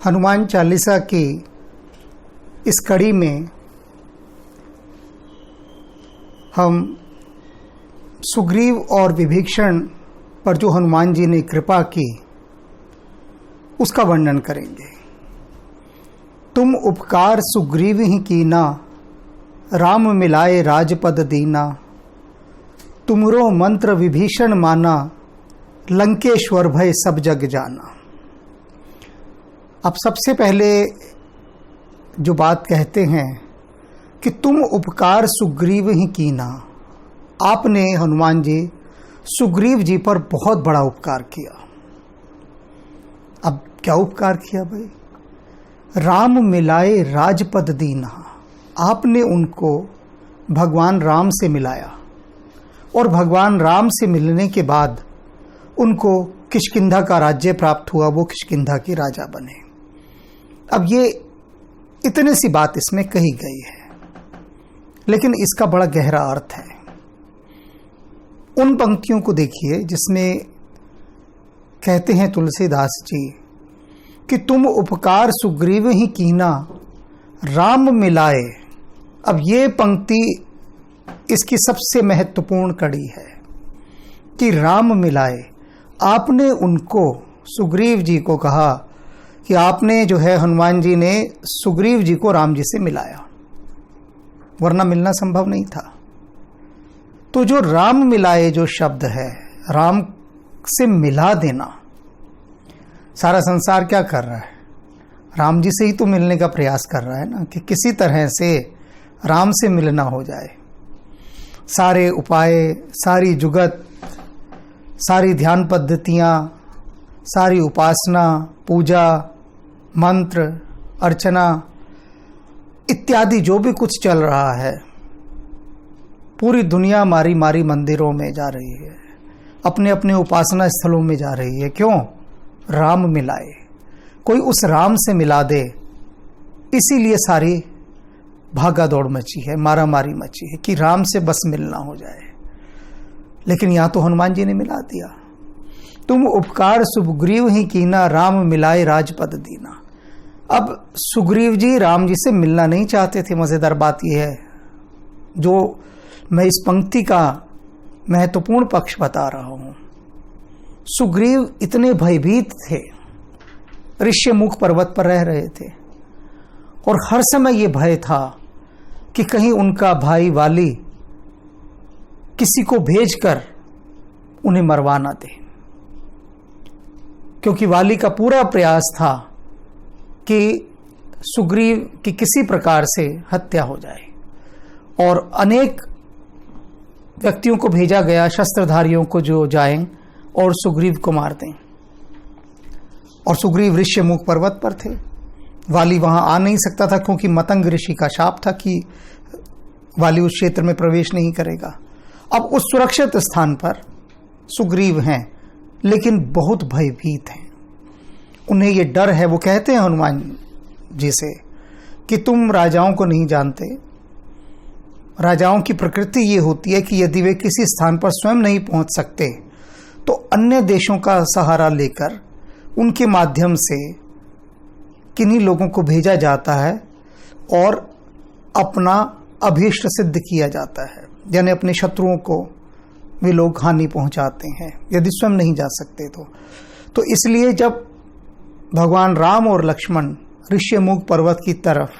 हनुमान चालीसा की इस कड़ी में हम सुग्रीव और विभीषण पर जो हनुमान जी ने कृपा की उसका वर्णन करेंगे। तुम उपकार सुग्रीव ही कीना, राम मिलाए राजपद दीना। तुमरो मंत्र विभीषण माना, लंकेश्वर भय सब जग जाना। अब सबसे पहले जो बात कहते हैं कि तुम उपकार सुग्रीव ही कीना, आपने हनुमान जी सुग्रीव जी पर बहुत बड़ा उपकार किया। अब क्या उपकार किया भाई? राम मिलाए राजपद दीना, आपने उनको भगवान राम से मिलाया और भगवान राम से मिलने के बाद उनको किष्किंधा का राज्य प्राप्त हुआ, वो किष्किंधा के राजा बने। अब ये इतनी सी बात इसमें कही गई है, लेकिन इसका बड़ा गहरा अर्थ है। उन पंक्तियों को देखिए जिसमें कहते हैं तुलसीदास जी कि तुम उपकार सुग्रीव ही कीना, राम मिलाए। अब ये पंक्ति इसकी सबसे महत्वपूर्ण कड़ी है कि राम मिलाए। आपने उनको, सुग्रीव जी को कहा कि आपने जो है हनुमान जी ने सुग्रीव जी को राम जी से मिलाया, वरना मिलना संभव नहीं था। तो जो राम मिलाए जो शब्द है, राम से मिला देना, सारा संसार क्या कर रहा है? राम जी से ही तो मिलने का प्रयास कर रहा है ना, कि किसी तरह से राम से मिलना हो जाए। सारे उपाय, सारी जुगत, सारी ध्यान पद्धतियाँ, सारी उपासना, पूजा, मंत्र, अर्चना इत्यादि जो भी कुछ चल रहा है, पूरी दुनिया मारी मारी मंदिरों में जा रही है, अपने अपने उपासना स्थलों में जा रही है। क्यों? राम मिलाए, कोई उस राम से मिला दे, इसीलिए सारी भागा दौड़ मची है, मारा मारी मची है कि राम से बस मिलना हो जाए। लेकिन यहाँ तो हनुमान जी ने मिला दिया। तुम उपकार सुग्रीव ही कीना, राम मिलाए राजपद दीना। अब सुग्रीव जी राम जी से मिलना नहीं चाहते थे। मजेदार बात यह है, जो मैं इस पंक्ति का महत्वपूर्ण पक्ष बता रहा हूं। सुग्रीव इतने भयभीत थे, ऋष्यमुख पर्वत पर रह रहे थे और हर समय ये भय था कि कहीं उनका भाई वाली किसी को भेजकर उन्हें मरवा ना दे, क्योंकि वाली का पूरा प्रयास था कि सुग्रीव की किसी प्रकार से हत्या हो जाए। और अनेक व्यक्तियों को भेजा गया, शस्त्रधारियों को, जो जाएं और सुग्रीव को मार दें। और सुग्रीव ऋष्यमुख पर्वत पर थे, वाली वहां आ नहीं सकता था क्योंकि मतंग ऋषि का शाप था कि वाली उस क्षेत्र में प्रवेश नहीं करेगा। अब उस सुरक्षित स्थान पर सुग्रीव हैं, लेकिन बहुत भयभीत हैं। उन्हें ये डर है, वो कहते हैं हनुमान जी से कि तुम राजाओं को नहीं जानते। राजाओं की प्रकृति ये होती है कि यदि वे किसी स्थान पर स्वयं नहीं पहुंच सकते तो अन्य देशों का सहारा लेकर उनके माध्यम से किन्हीं लोगों को भेजा जाता है और अपना अभीष्ट सिद्ध किया जाता है, यानी अपने शत्रुओं को वे लोग हानि पहुंचाते हैं यदि स्वयं नहीं जा सकते तो इसलिए जब भगवान राम और लक्ष्मण ऋष्यमुख पर्वत की तरफ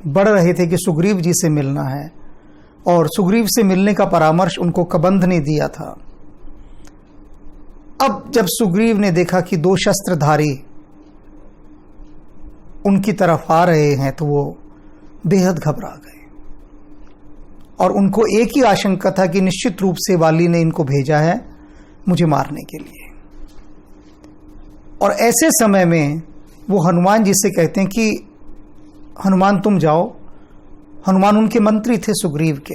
बढ़ रहे थे कि सुग्रीव जी से मिलना है, और सुग्रीव से मिलने का परामर्श उनको कबंध ने दिया था। अब जब सुग्रीव ने देखा कि दो शस्त्रधारी उनकी तरफ आ रहे हैं तो वो बेहद घबरा गए और उनको एक ही आशंका था कि निश्चित रूप से वाली ने इनको भेजा है मुझे मारने के लिए। और ऐसे समय में वो हनुमान जी से कहते हैं कि हनुमान तुम जाओ। हनुमान उनके मंत्री थे, सुग्रीव के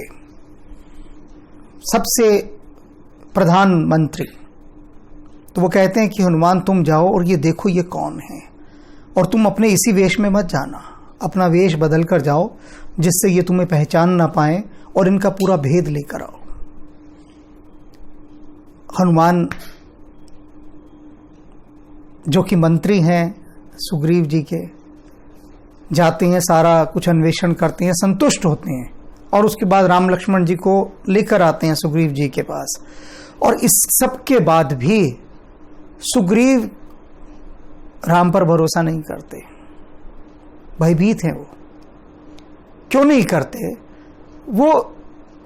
सबसे प्रधान मंत्री। तो वो कहते हैं कि हनुमान तुम जाओ और ये देखो ये कौन है, और तुम अपने इसी वेश में मत जाना, अपना वेश बदल कर जाओ जिससे ये तुम्हें पहचान ना पाए, और इनका पूरा भेद लेकर आओ। हनुमान जो कि मंत्री हैं, सुग्रीव जी के, जाते हैं, सारा कुछ अन्वेषण करते हैं, संतुष्ट होते हैं और उसके बाद राम लक्ष्मण जी को लेकर आते हैं सुग्रीव जी के पास। और इस सब के बाद भी सुग्रीव राम पर भरोसा नहीं करते, भयभीत हैं। वो क्यों नहीं करते? वो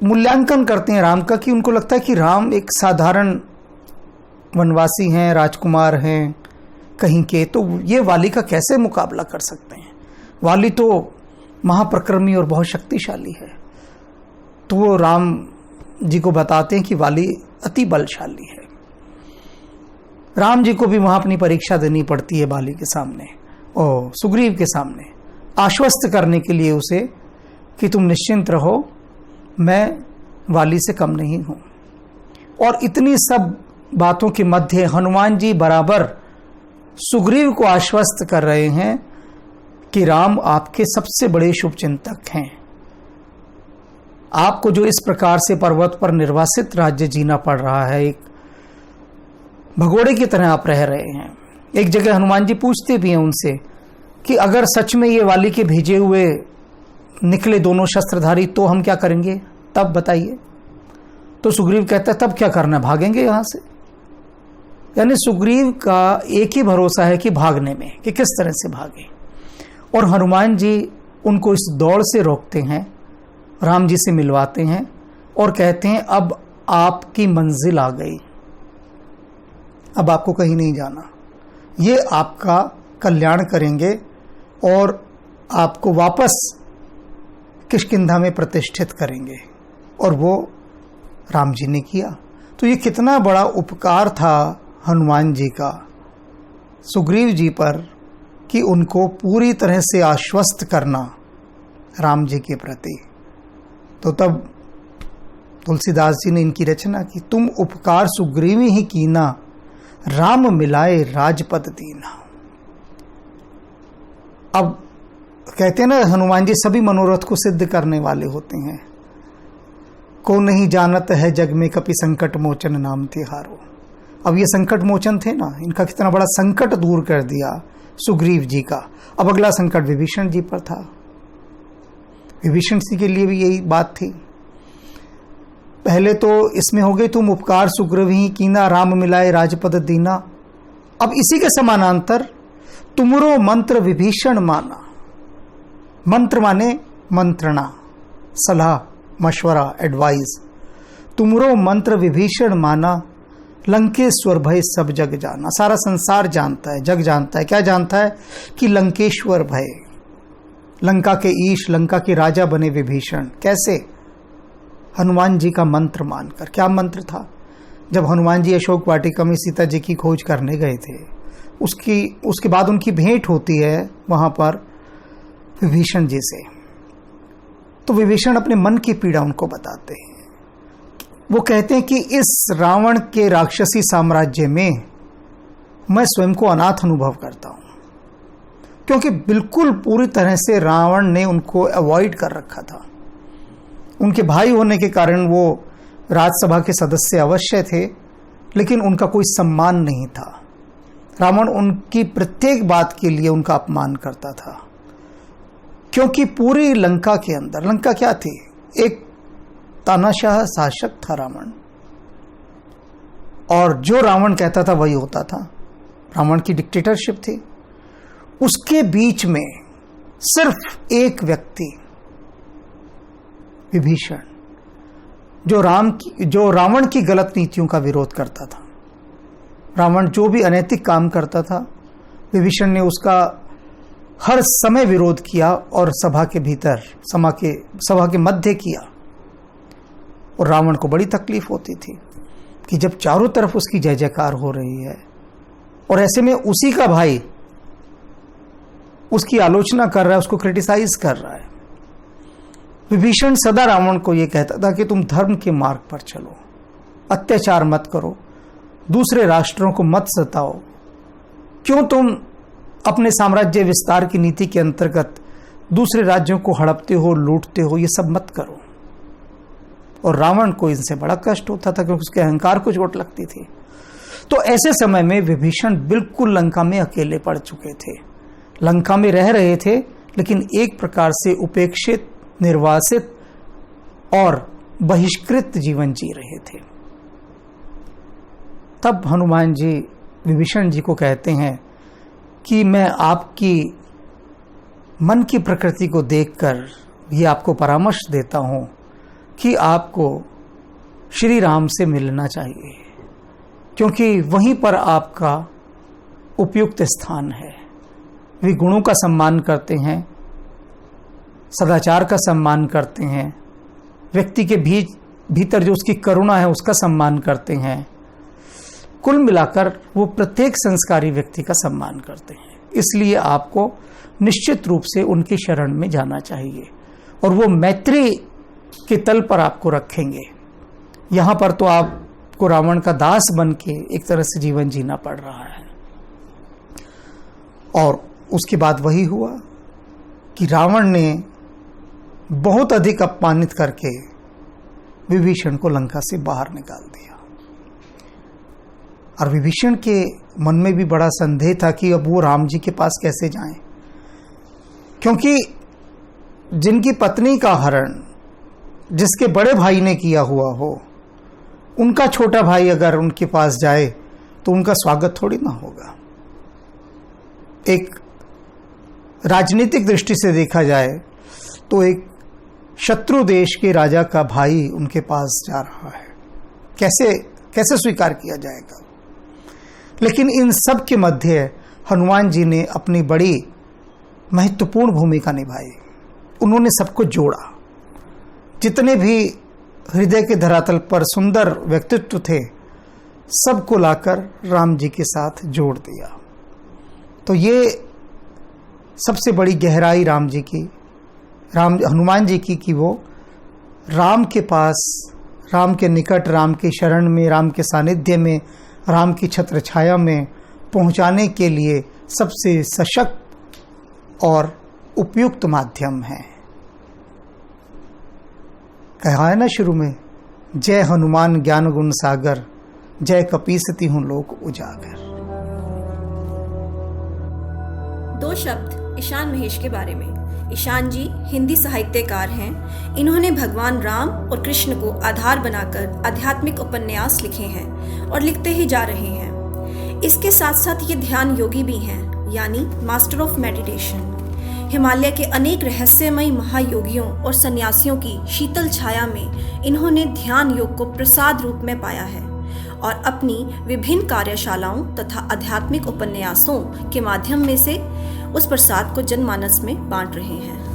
मूल्यांकन करते हैं राम का, कि उनको लगता है कि राम एक साधारण वनवासी हैं, राजकुमार हैं कहीं के, तो ये वाली का कैसे मुकाबला कर सकते हैं? वाली तो महाप्रक्रमी और बहुत शक्तिशाली है। तो वो राम जी को बताते हैं कि वाली अति बलशाली है। राम जी को भी वहां अपनी परीक्षा देनी पड़ती है वाली के सामने और सुग्रीव के सामने, आश्वस्त करने के लिए उसे कि तुम निश्चिंत रहो, मैं वाली से कम नहीं हूं। और इतनी सब बातों के मध्य हनुमान जी बराबर सुग्रीव को आश्वस्त कर रहे हैं कि राम आपके सबसे बड़े शुभचिंतक हैं। आपको जो इस प्रकार से पर्वत पर निर्वासित राज्य जीना पड़ रहा है, एक भगोड़े की तरह आप रह रहे हैं। एक जगह हनुमान जी पूछते भी हैं उनसे कि अगर सच में ये वाली के भेजे हुए निकले दोनों शस्त्रधारी तो हम क्या करेंगे, तब बताइए। तो सुग्रीव कहता है तब क्या करना, भागेंगे यहां से। यानी सुग्रीव का एक ही भरोसा है कि भागने में, कि किस तरह से भागे। और हनुमान जी उनको इस दौड़ से रोकते हैं, राम जी से मिलवाते हैं और कहते हैं अब आपकी मंजिल आ गई, अब आपको कहीं नहीं जाना, ये आपका कल्याण करेंगे और आपको वापस किष्किंधा में प्रतिष्ठित करेंगे। और वो राम जी ने किया। तो ये कितना बड़ा उपकार था हनुमान जी का सुग्रीव जी पर, कि उनको पूरी तरह से आश्वस्त करना राम जी के प्रति। तो तब तुलसीदास जी ने इनकी रचना की, तुम उपकार सुग्रीवी ही कीना, राम मिलाए राजपद दीना। अब कहते हैं ना, हनुमान जी सभी मनोरथ को सिद्ध करने वाले होते हैं। को नहीं जानत है जग में कपि संकट मोचन नाम तिहारो। अब ये संकट मोचन थे ना, इनका कितना बड़ा संकट दूर कर दिया सुग्रीव जी का। अब अगला संकट विभीषण जी पर था। विभीषण जी के लिए भी यही बात थी। पहले तो इसमें हो गई तुम उपकार सुग्रीव ही कीना, राम मिलाए राजपद दीना। अब इसी के समानांतर तुमरो मंत्र विभीषण माना। मंत्र माने मंत्रणा, सलाह, मशवरा, एडवाइस। तुमरो मंत्र विभीषण माना, लंकेश्वर भय सब जग जाना। सारा संसार जानता है, जग जानता है। क्या जानता है? कि लंकेश्वर भय, लंका के ईश, लंका के राजा बने विभीषण। कैसे? हनुमान जी का मंत्र मानकर। क्या मंत्र था? जब हनुमान जी अशोक वाटिका में सीता जी की खोज करने गए थे, उसके बाद उनकी भेंट होती है वहां पर विभीषण जी से। तो विभीषण अपने मन की पीड़ा उनको बताते हैं। वो कहते हैं कि इस रावण के राक्षसी साम्राज्य में मैं स्वयं को अनाथ अनुभव करता हूं, क्योंकि बिल्कुल पूरी तरह से रावण ने उनको अवॉइड कर रखा था। उनके भाई होने के कारण वो राज्यसभा के सदस्य अवश्य थे, लेकिन उनका कोई सम्मान नहीं था। रावण उनकी प्रत्येक बात के लिए उनका अपमान करता था, क्योंकि पूरी लंका के अंदर, लंका क्या थी? एक तानाशाह शासक था रावण, और जो रावण कहता था वही होता था। रावण की डिक्टेटरशिप थी। उसके बीच में सिर्फ एक व्यक्ति, विभीषण, जो रावण की गलत नीतियों का विरोध करता था। रावण जो भी अनैतिक काम करता था, विभीषण ने उसका हर समय विरोध किया और सभा के भीतर, सभा के मध्य किया। और रावण को बड़ी तकलीफ होती थी कि जब चारों तरफ उसकी जय जयकार हो रही है और ऐसे में उसी का भाई उसकी आलोचना कर रहा है, उसको क्रिटिसाइज कर रहा है। विभीषण सदा रावण को यह कहता था कि तुम धर्म के मार्ग पर चलो, अत्याचार मत करो, दूसरे राष्ट्रों को मत सताओ। क्यों तुम अपने साम्राज्य विस्तार की नीति के अंतर्गत दूसरे राज्यों को हड़पते हो, लूटते हो? ये सब मत करो। और रावण को इनसे बड़ा कष्ट होता था, क्योंकि उसके अहंकार को चोट लगती थी। तो ऐसे समय में विभीषण बिल्कुल लंका में अकेले पड़ चुके थे। लंका में रह रहे थे, लेकिन एक प्रकार से उपेक्षित, निर्वासित और बहिष्कृत जीवन जी रहे थे। तब हनुमान जी विभीषण जी को कहते हैं कि मैं आपकी मन की प्रकृति को देखकर ये आपको परामर्श देता हूं कि आपको श्री राम से मिलना चाहिए, क्योंकि वहीं पर आपका उपयुक्त स्थान है। वे गुणों का सम्मान करते हैं, सदाचार का सम्मान करते हैं, व्यक्ति के भीतर जो उसकी करुणा है उसका सम्मान करते हैं। कुल मिलाकर वो प्रत्येक संस्कारी व्यक्ति का सम्मान करते हैं। इसलिए आपको निश्चित रूप से उनकी शरण में जाना चाहिए और वो मैत्री के तल पर आपको रखेंगे। यहाँ पर तो आपको रावण का दास बन के एक तरह से जीवन जीना पड़ रहा है। और उसके बाद वही हुआ कि रावण ने बहुत अधिक अपमानित करके विभीषण को लंका से बाहर निकाल दिया। और विभीषण के मन में भी बड़ा संदेह था कि अब वो राम जी के पास कैसे जाएं, क्योंकि जिनकी पत्नी का हरण जिसके बड़े भाई ने किया हुआ हो, उनका छोटा भाई अगर उनके पास जाए तो उनका स्वागत थोड़ी ना होगा। एक राजनीतिक दृष्टि से देखा जाए तो एक शत्रु देश के राजा का भाई उनके पास जा रहा है, कैसे स्वीकार किया जाएगा। लेकिन इन सब के मध्य हनुमान जी ने अपनी बड़ी महत्वपूर्ण भूमिका निभाई। उन्होंने सबको जोड़ा। जितने भी हृदय के धरातल पर सुंदर व्यक्तित्व थे, सबको लाकर राम जी के साथ जोड़ दिया। तो ये सबसे बड़ी गहराई हनुमान जी की कि वो राम के पास, राम के निकट, राम की शरण में, राम के सानिध्य में, राम की छत्र छाया में पहुंचाने के लिए सबसे सशक्त और उपयुक्त माध्यम है। कहा है ना शुरू में, जय हनुमान ज्ञान गुण सागर, जय कपीसती हूं लोक उजागर। दो शब्द ईशान महेश के बारे में। ईशान जी हिंदी साहित्यकार हैं। इन्होंने भगवान राम और कृष्ण को आधार बनाकर आध्यात्मिक उपन्यास लिखे हैं और लिखते ही जा रहे हैं। इसके साथ साथ ये ध्यान योगी भी हैं, यानी मास्टर ऑफ मेडिटेशन। हिमालय के अनेक रहस्यमयी महायोगियों और सन्यासियों की शीतल छाया में इन्होंने ध्यान योग को प्रसाद रूप में पाया है और अपनी विभिन्न कार्यशालाओं तथा आध्यात्मिक उपन्यासों के माध्यम में से उस प्रसाद को जनमानस में बांट रहे हैं।